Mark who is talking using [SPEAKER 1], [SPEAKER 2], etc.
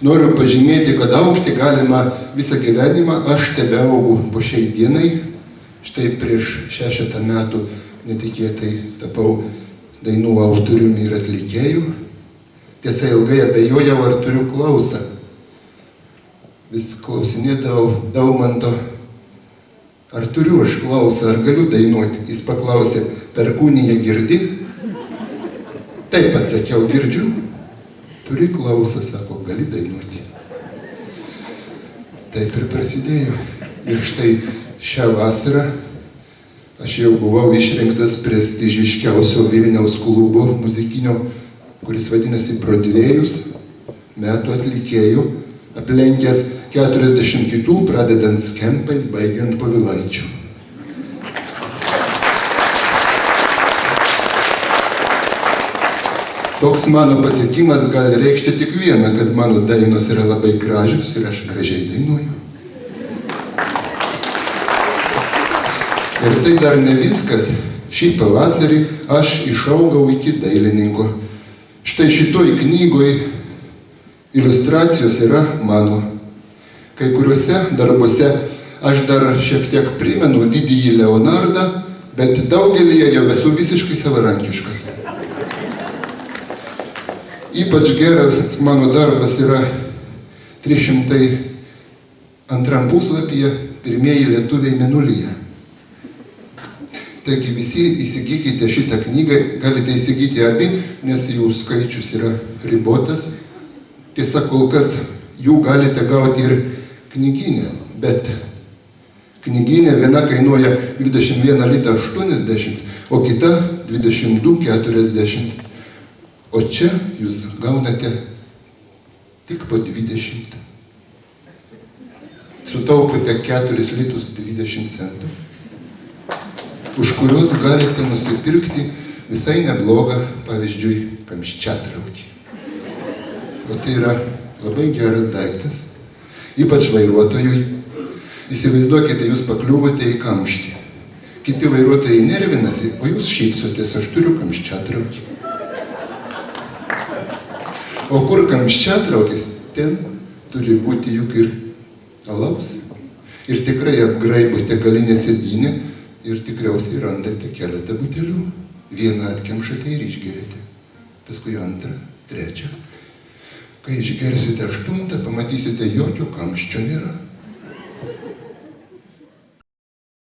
[SPEAKER 1] Noriu pažymėti, kad augti galima visą gyvenimą, aš tebeaugu po šiai dienai. Štai prieš 6 metų netikėtai tapau dainų autoriumi ir atlikėjų. Tiesa, ilgai abejojau, ar turiu klausą. Vis klausinėdavau Daumanto, ar turiu aš klausą, ar galiu dainuoti. Jis paklausė, perkūniją girdi? Taip atsakiau, girdžiu. Turi klausą, sako, gali dainuoti. Taip ir prasidėjo. Ir štai šią vasarą aš jau buvau išrinktas prestižiškiausio Vilniaus klubo muzikinio, kuris vadinasi Brodvėjus, metų atlikėjų, aplenkęs 40 kitų, pradedant Skempais, baigiant Povilaičiu. Toks mano pasiekimas gali reikšti tik vieną, kad mano dainos yra labai gražios ir aš gražiai dainuoju. Ir tai dar ne viskas. Šį pavasarį aš išaugau iki dailininko. Štai šitoj knygoj iliustracijos yra mano. Kai kuriuose darbuose aš dar šiek tiek primenu didįjį Leonardą, bet daugelyje jau esu visiškai savarankiškas. Ypač geras mano darbas yra 302 puslapyje pirmieji lietuviai Mėnulyje. Taigi visi įsigykite šitą knygą, galite įsigyti abi, nes jų skaičius yra ribotas. Tiesa, kol kas jų galite gauti ir knygyne, bet knygyne viena kainuoja 21 litą 80, o kita 22,40. O čia jūs gaunate tik po 20. Sutaupote 4 litus 20 centų, už kuriuos galite nusipirkti visai neblogą, pavyzdžiui, kamščiatraukį. O tai yra labai geras daiktas, ypač vairuotojui. Įsivaizduokite, jūs pakliuvote į kamštį. Kiti vairuotojai nervinasi, o jūs šypsotės, aš turiu kamščiatraukį. O kur kamščiatraukis, ten turi būti juk ir alaus. Ir tikrai apgraibote galinę sėdynę ir tikriausiai randate keletą butelių. Vieną atkemšate ir išgerite. Paskui antrą, trečią. Kai išgersite 8, pamatysite, jokio kamščio nėra.